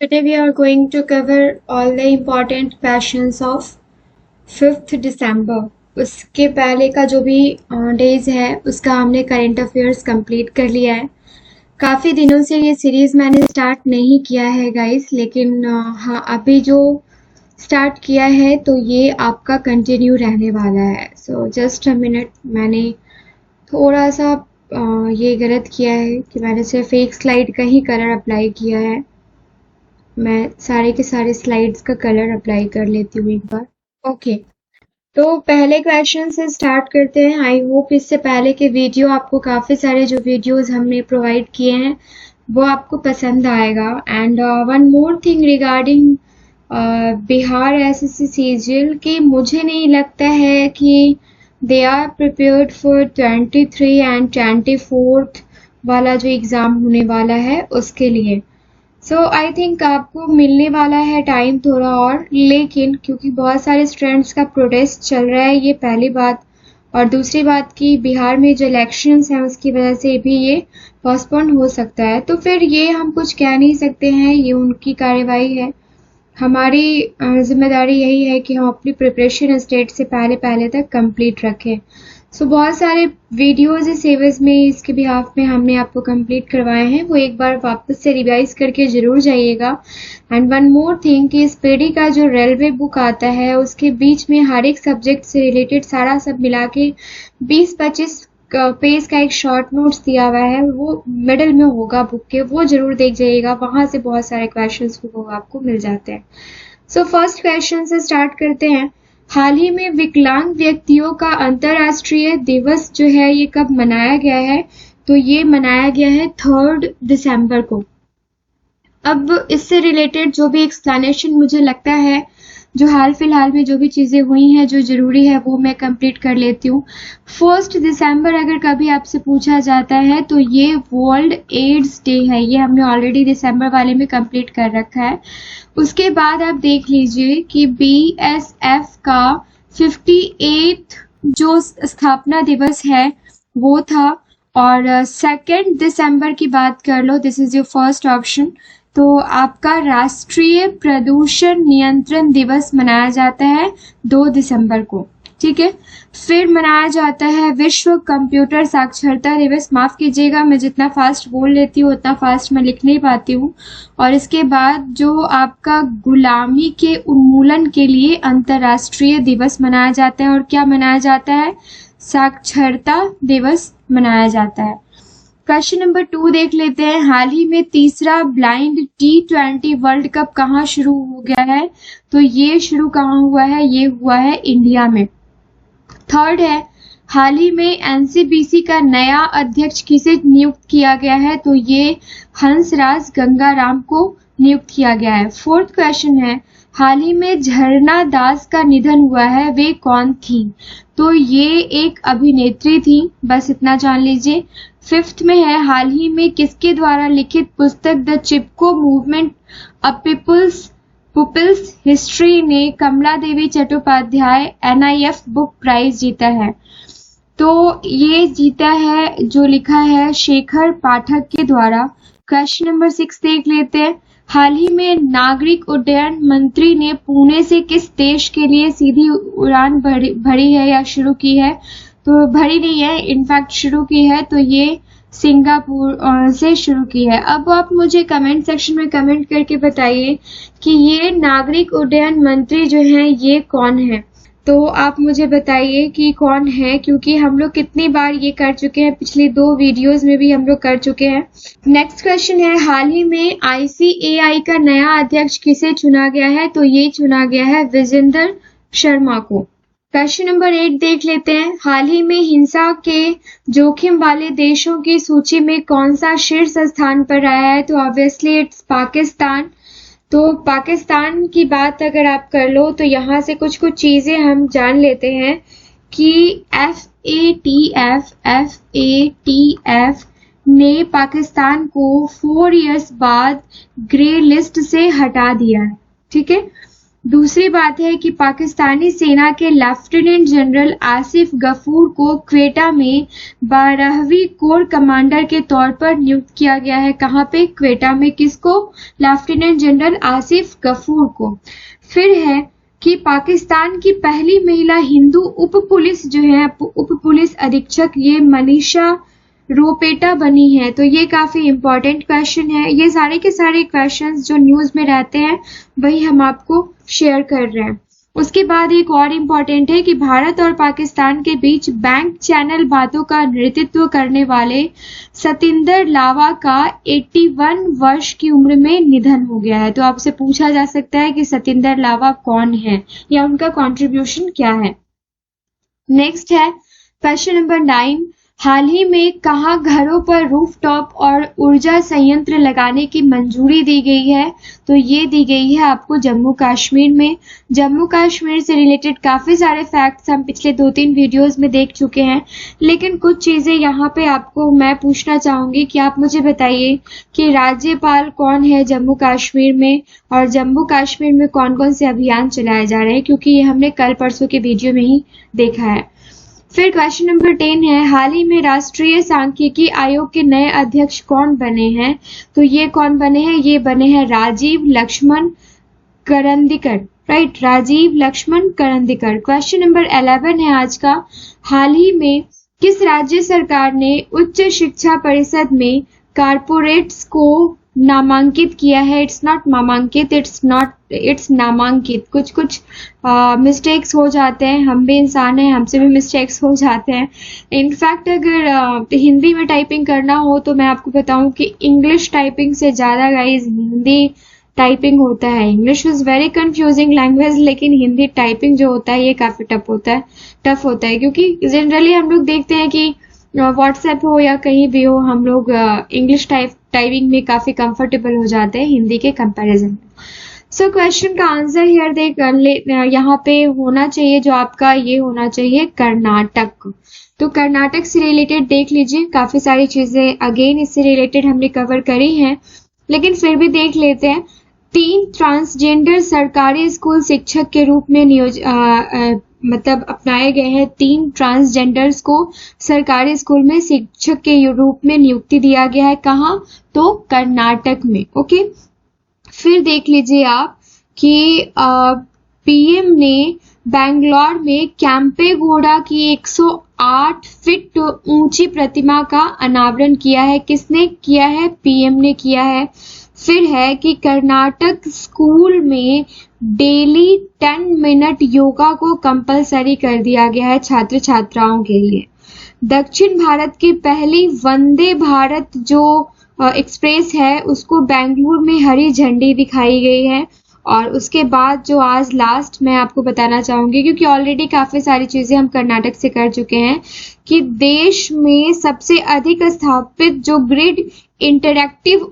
Today we are going to cover all the important questions of 5th December. उसके पहले का जो भी डेज है उसका हमने करंट अफेयर्स कंप्लीट कर लिया है। काफ़ी दिनों से ये सीरीज़ मैंने स्टार्ट नहीं किया है गाइस, लेकिन हाँ अभी जो स्टार्ट किया है तो ये आपका कंटिन्यू रहने वाला है। सो जस्ट अ मिनट, मैंने थोड़ा सा ये गलत किया है कि मैंने सिर्फ एक स्लाइड का ही कलर अप्लाई किया है। मैं सारे के सारे स्लाइड्स का कलर अप्लाई कर लेती हूँ एक बार। ओके, तो पहले क्वेश्चन से स्टार्ट करते हैं। आई होप इससे पहले के वीडियो आपको काफ़ी सारे जो वीडियोस हमने प्रोवाइड किए हैं वो आपको पसंद आएगा। And one more thing regarding Bihar SSC CGL कि मुझे नहीं लगता है कि they are prepared for 23 and 24 वाला जो एग्ज़ाम होने वाला है उसके लिए। सो आई थिंक आपको मिलने वाला है टाइम थोड़ा और, लेकिन क्योंकि बहुत सारे स्टूडेंट्स का प्रोटेस्ट चल रहा है, ये पहली बात। और दूसरी बात कि बिहार में जो इलेक्शंस हैं उसकी वजह से भी ये पोस्टपोन हो सकता है, तो फिर ये हम कुछ कह नहीं सकते हैं, ये उनकी कार्यवाही है। हमारी जिम्मेदारी यही है कि हम अपनी प्रिपरेशन स्टेट से पहले तक कंप्लीट रखें। सो बहुत सारे वीडियोज इस एवज में इसके बिहाफ में हमने आपको कंप्लीट करवाए हैं, वो एक बार वापस से रिवाइज करके जरूर जाइएगा। एंड वन मोर थिंग कि इस पीडी का जो रेलवे बुक आता है उसके बीच में हर एक सब्जेक्ट से रिलेटेड सारा सब मिला के 20-25 पेज का एक शॉर्ट नोट्स दिया हुआ है, वो मिडल में होगा बुक के, वो जरूर देख जाइएगा। वहां से बहुत सारे क्वेश्चंस वो आपको मिल जाते हैं। सो फर्स्ट क्वेश्चन से स्टार्ट करते हैं। हाल ही में विकलांग व्यक्तियों का अंतर्राष्ट्रीय दिवस जो है ये कब मनाया गया है? तो ये मनाया गया है 3 दिसंबर को। अब इससे रिलेटेड जो भी एक्सप्लेनेशन मुझे लगता है, जो हाल फिलहाल में जो भी चीज़ें हुई हैं जो ज़रूरी है वो मैं कंप्लीट कर लेती हूँ। 1 दिसंबर अगर कभी आपसे पूछा जाता है तो ये वर्ल्ड एड्स डे है, ये हमने ऑलरेडी दिसंबर वाले में कंप्लीट कर रखा है। उसके बाद आप देख लीजिए कि बीएसएफ का 58 जो स्थापना दिवस है वो था। और 2 दिसंबर की बात कर लो, this is your first option, तो आपका राष्ट्रीय प्रदूषण नियंत्रण दिवस मनाया जाता है 2 दिसंबर को। ठीक है, फिर मनाया जाता है विश्व कंप्यूटर साक्षरता दिवस। माफ कीजिएगा, मैं जितना फास्ट बोल लेती हूँ उतना फास्ट मैं लिख नहीं पाती हूँ। और इसके बाद जो आपका गुलामी के उन्मूलन के लिए अंतर्राष्ट्रीय दिवस मनाया जाता है। और क्या मनाया जाता है? साक्षरता दिवस मनाया जाता है। क्वेश्चन नंबर 2 देख लेते हैं। हाल ही में तीसरा ब्लाइंड T20 वर्ल्ड कप कहाँ शुरू हो गया है? तो ये शुरू कहाँ हुआ है? ये हुआ है इंडिया में। थर्ड है, हाल ही में एनसीबीसी का नया अध्यक्ष किसे नियुक्त किया गया है? तो ये हंसराज गंगाराम को नियुक्त किया गया है। फोर्थ क्वेश्चन है, हाल ही में झरना दास का निधन हुआ है, वे कौन थी? तो ये एक अभिनेत्री थी, बस इतना जान लीजिए। फिफ्थ में है, हाल ही में किसके द्वारा लिखित पुस्तक the Chipko movement a people's history ने कमला देवी चट्टोपाध्याय NIF बुक प्राइज जीता है? तो ये जीता है जो लिखा है शेखर पाठक के द्वारा। क्वेश्चन नंबर 6 देख लेते हैं। हाल ही में नागरिक उड्डयन मंत्री ने पुणे से किस देश के लिए सीधी उड़ान भरी है या शुरू की है? तो भरी नहीं है, इनफैक्ट शुरू की है, तो ये सिंगापुर से शुरू की है। अब आप मुझे कमेंट सेक्शन में कमेंट करके बताइए कि ये नागरिक उड्डयन मंत्री जो हैं ये कौन है। तो आप मुझे बताइए कि कौन है, क्योंकि हम लोग कितनी बार ये कर चुके हैं, पिछली 2 वीडियोस में भी हम लोग कर चुके हैं। नेक्स्ट क्वेश्चन है, हाल ही में ICAI का नया अध्यक्ष किसे चुना गया है? तो ये चुना गया है विजेंद्र शर्मा को। क्वेश्चन नंबर 8 देख लेते हैं। हाल ही में हिंसा के जोखिम वाले देशों की सूची में कौन सा शीर्ष स्थान पर आया है? तो ऑब्वियसली इट्स पाकिस्तान। तो पाकिस्तान की बात अगर आप कर लो तो यहाँ से कुछ चीजें हम जान लेते हैं कि FATF ने पाकिस्तान को 4 इयर्स बाद ग्रे लिस्ट से हटा दिया है। ठीक है, दूसरी बात है कि पाकिस्तानी सेना के लेफ्टिनेंट जनरल आसिफ गफूर को क्वेटा में 12वीं कोर कमांडर के तौर पर नियुक्त किया गया है। कहाँ पे? क्वेटा में। किसको? लेफ्टिनेंट जनरल आसिफ गफूर को। फिर है कि पाकिस्तान की पहली महिला हिंदू उप पुलिस जो है, उप पुलिस अधीक्षक, ये मनीषा रोपेटा बनी है। तो ये काफी इंपॉर्टेंट क्वेश्चन है। ये सारे के सारे क्वेश्चंस जो न्यूज में रहते हैं वही हम आपको शेयर कर रहे हैं। उसके बाद एक और इम्पॉर्टेंट है कि भारत और पाकिस्तान के बीच बैंक चैनल बातों का नेतृत्व करने वाले सतिंदर लावा का 81 वर्ष की उम्र में निधन हो गया है। तो आपसे पूछा जा सकता है कि सतिंदर लावा कौन है या उनका कंट्रीब्यूशन क्या है। नेक्स्ट है क्वेश्चन नंबर 9। हाल ही में कहाँ घरों पर रूफटॉप और ऊर्जा संयंत्र लगाने की मंजूरी दी गई है? तो ये दी गई है आपको जम्मू कश्मीर में। जम्मू कश्मीर से रिलेटेड काफी सारे फैक्ट्स हम पिछले 2-3 वीडियोस में देख चुके हैं, लेकिन कुछ चीजें यहाँ पे आपको मैं पूछना चाहूंगी कि आप मुझे बताइए कि राज्यपाल कौन है जम्मू कश्मीर में, और जम्मू कश्मीर में कौन कौन से अभियान चलाए जा रहे हैं, क्योंकि ये हमने कल परसों के वीडियो में ही देखा है। फिर क्वेश्चन नंबर 10 है, हाल ही में राष्ट्रीय सांख्यिकी आयोग के नए अध्यक्ष कौन बने हैं? तो ये कौन बने हैं? ये बने हैं Rajiv Laxman Karandikar. Right, Rajiv Laxman Karandikar. Question number 11 है आज का, हाल ही में किस राज्य सरकार ने उच्च शिक्षा परिषद में कारपोरेट्स को नामांकित किया है? इट्स नॉट नामांकित, इट्स नामांकित। कुछ मिस्टेक्स हो जाते हैं, हम भी इंसान हैं, हमसे भी मिस्टेक्स हो जाते हैं। इनफैक्ट अगर हिंदी में टाइपिंग करना हो तो मैं आपको बताऊं कि इंग्लिश टाइपिंग से ज़्यादा गाइस हिंदी टाइपिंग होता है। English is very confusing language, लेकिन हिंदी टाइपिंग जो होता है ये काफ़ी टफ होता है क्योंकि जनरली हम लोग देखते हैं कि व्हाट्सएप हो या कहीं भी हो, हम लोग इंग्लिश टाइपिंग में काफ़ी कंफर्टेबल हो जाते हैं हिंदी के कंपैरिजन में। सो क्वेश्चन का आंसर हियर यहाँ पे होना चाहिए जो आपका, ये होना चाहिए कर्नाटक। तो कर्नाटक से रिलेटेड देख लीजिए, काफ़ी सारी चीज़ें अगेन इससे रिलेटेड हमने कवर करी हैं, लेकिन फिर भी देख लेते हैं। 3 ट्रांसजेंडर सरकारी स्कूल शिक्षक के रूप में मतलब अपनाए गए हैं। 3 ट्रांसजेंडर्स को सरकारी स्कूल में शिक्षक के रूप में नियुक्ति दिया गया है। कहाँ? तो कर्नाटक में। ओके, फिर देख लीजिए आप कि पीएम ने बेंगलोर में कैंपेगौड़ा की 108 फीट ऊंची प्रतिमा का अनावरण किया है। किसने किया है? पीएम ने किया है। फिर है कि कर्नाटक स्कूल में डेली 10 मिनट योगा को कंपलसरी कर दिया गया है छात्र छात्राओं के लिए। दक्षिण भारत की पहली वंदे भारत जो एक्सप्रेस है उसको बेंगलुरु में हरी झंडी दिखाई गई है। और उसके बाद जो आज लास्ट मैं आपको बताना चाहूंगी, क्योंकि ऑलरेडी काफी सारी चीजें हम कर्नाटक से कर चुके हैं, कि देश में सबसे अधिक स्थापित जो ग्रिड इंटरैक्टिव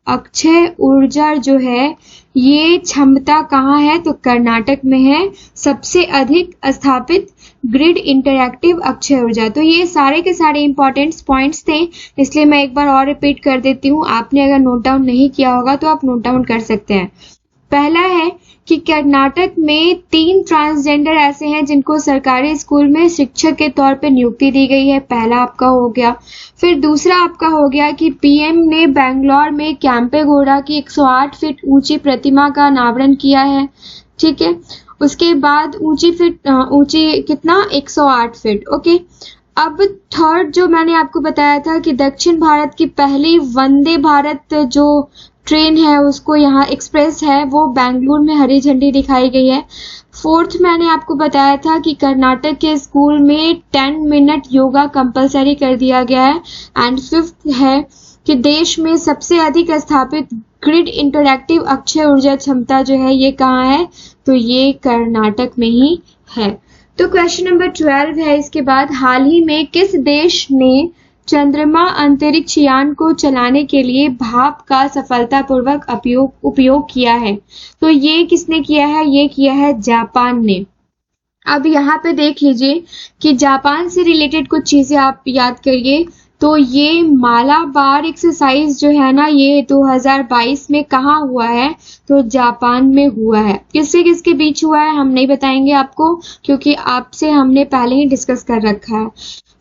अक्षय ऊर्जा जो है ये क्षमता कहाँ है? तो कर्नाटक में है सबसे अधिक स्थापित ग्रिड इंटरैक्टिव अक्षय ऊर्जा। तो ये सारे के सारे इंपॉर्टेंट पॉइंट्स थे, इसलिए मैं एक बार और रिपीट कर देती हूँ। आपने अगर नोट डाउन नहीं किया होगा तो आप नोट डाउन कर सकते हैं। पहला है कि कर्नाटक में 3 ट्रांसजेंडर ऐसे हैं जिनको सरकारी स्कूल में शिक्षक के तौर पे नियुक्ति दी गई है। पहला आपका हो गया। फिर दूसरा आपका हो गया कि पीएम ने बेंगलोर में कैंपेगौड़ा की 108 फीट ऊंची प्रतिमा का अनावरण किया है। ठीक है, उसके बाद ऊंची कितना? 108 फीट। ओके, अब थर्ड जो मैंने आपको बताया था कि दक्षिण भारत की पहली वंदे भारत जो ट्रेन है उसको यहाँ एक्सप्रेस है वो बेंगलुरु में हरी झंडी दिखाई गई है। फोर्थ मैंने आपको बताया था कि कर्नाटक के स्कूल में 10 मिनट योगा कंपलसरी कर दिया गया है। एंड फिफ्थ है कि देश में सबसे अधिक स्थापित ग्रिड इंटरैक्टिव अक्षय ऊर्जा क्षमता जो है ये कहाँ है? तो ये कर्नाटक में ही है। तो क्वेश्चन नंबर 12 है इसके बाद, हाल ही में किस देश ने चंद्रमा अंतरिक्ष यान को चलाने के लिए भाप का सफलतापूर्वक उपयोग किया है? तो ये किसने किया है? ये किया है जापान ने। अब यहाँ पे देख लीजिए कि जापान से रिलेटेड कुछ चीजें आप याद करिए तो ये मालाबार एक्सरसाइज जो है ना, ये 2022 में कहाँ हुआ है? तो जापान में हुआ है। किससे किसके बीच हुआ है हम नहीं बताएंगे आपको, क्योंकि आपसे हमने पहले ही डिस्कस कर रखा है।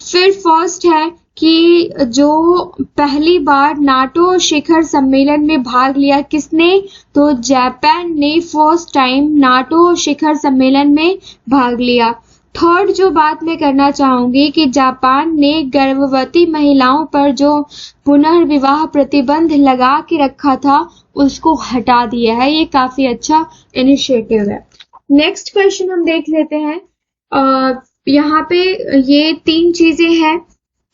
फिर फर्स्ट है कि जो पहली बार नाटो शिखर सम्मेलन में भाग लिया किसने? तो जापान ने फर्स्ट टाइम नाटो शिखर सम्मेलन में भाग लिया। थर्ड जो बात मैं करना चाहूंगी कि जापान ने गर्भवती महिलाओं पर जो पुनर्विवाह प्रतिबंध लगा के रखा था उसको हटा दिया है। ये काफी अच्छा इनिशिएटिव है। नेक्स्ट क्वेश्चन हम देख लेते हैं। यहाँ पे ये 3 चीजें हैं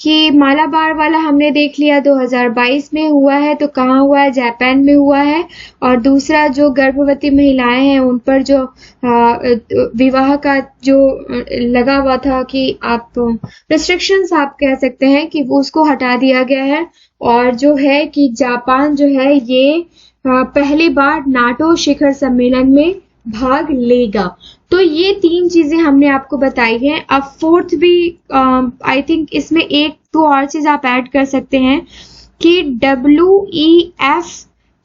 कि मालाबार वाला हमने देख लिया 2022 में हुआ है, तो कहाँ हुआ है? जापान में हुआ है। और दूसरा जो गर्भवती महिलाएं हैं उन पर जो विवाह का जो लगा हुआ था कि आप रिस्ट्रिक्शंस आप कह सकते हैं कि वो उसको हटा दिया गया है। और जो है कि जापान जो है ये पहली बार नाटो शिखर सम्मेलन में भाग लेगा। तो ये 3 चीजें हमने आपको बताई हैं। अब फोर्थ भी आई थिंक इसमें एक तो और चीज आप ऐड कर सकते हैं कि WEF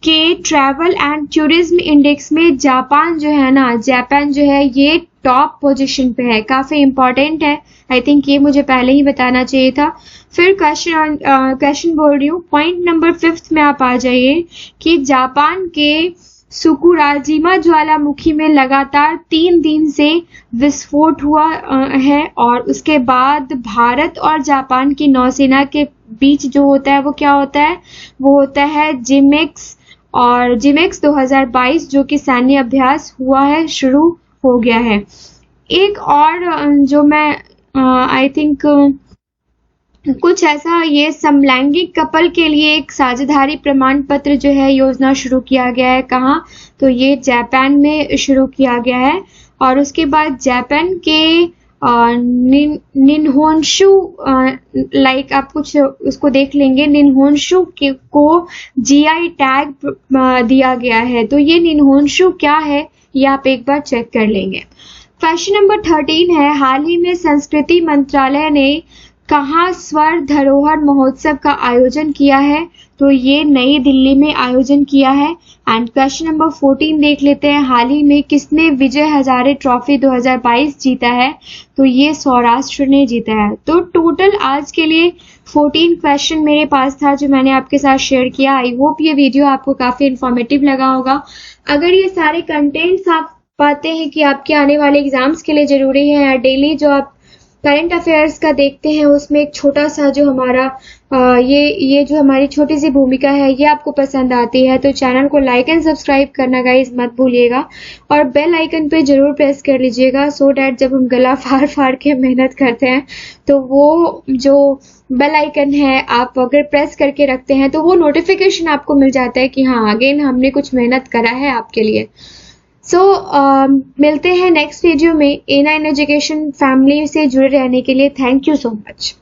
के ट्रैवल एंड टूरिज्म इंडेक्स में जापान जो है ना, जापान जो है ये टॉप पोजीशन पे है। काफी इंपॉर्टेंट है। आई थिंक ये मुझे पहले ही बताना चाहिए था। फिर क्वेश्चन बोल रही हूँ, पॉइंट नंबर 5 में आप आ जाइए कि जापान के सुकुराजिमा ज्वालामुखी में लगातार 3 दिन से विस्फोट हुआ है। और उसके बाद भारत और जापान की नौसेना के बीच जो होता है वो क्या होता है? वो होता है जिमेक्स। और जिमेक्स 2022 जो कि सैन्य अभ्यास हुआ है, शुरू हो गया है। एक और जो मैं आई थिंक कुछ ऐसा, ये समलैंगिक कपल के लिए एक साझेदारी प्रमाण पत्र जो है योजना शुरू किया गया है। कहाँ? तो ये जापान में शुरू किया गया है। और उसके बाद जापान के निन्होन्शु लाइक आप कुछ उसको देख लेंगे, निन्होन्शु को GI टैग दिया गया है। तो ये निन्होन्शु क्या है ये आप एक बार चेक कर लेंगे। क्वेश्चन नंबर 13 है, हाल ही में संस्कृति मंत्रालय ने कहाँ स्वर धरोहर महोत्सव का आयोजन किया है? तो ये नई दिल्ली में आयोजन किया है। एंड क्वेश्चन नंबर 14 देख लेते हैं, हाल ही में किसने विजय हजारे ट्रॉफी 2022 जीता है? तो ये सौराष्ट्र ने जीता है। तो टोटल आज के लिए 14 क्वेश्चन मेरे पास था जो मैंने आपके साथ शेयर किया। आई होप ये वीडियो आपको काफी इंफॉर्मेटिव लगा होगा। अगर ये सारे कंटेंट्स आप पाते हैं कि आपके आने वाले एग्जाम्स के लिए जरूरी है, या डेली जो आप करंट अफेयर्स का देखते हैं उसमें एक छोटा सा जो हमारा ये जो हमारी छोटी सी भूमिका है ये आपको पसंद आती है, तो चैनल को लाइक एंड सब्सक्राइब करना गाइस मत भूलिएगा। और बेल आइकन पे जरूर प्रेस कर लीजिएगा, सो डैट जब हम गला फाड़ फाड़ के मेहनत करते हैं तो वो जो बेल आइकन है आप अगर प्रेस करके रखते हैं तो वो नोटिफिकेशन आपको मिल जाता है कि हाँ अगेन हमने कुछ मेहनत करा है आपके लिए। सो मिलते हैं नेक्स्ट वीडियो में। A9 एजुकेशन फैमिली से जुड़े रहने के लिए थैंक यू सो मच।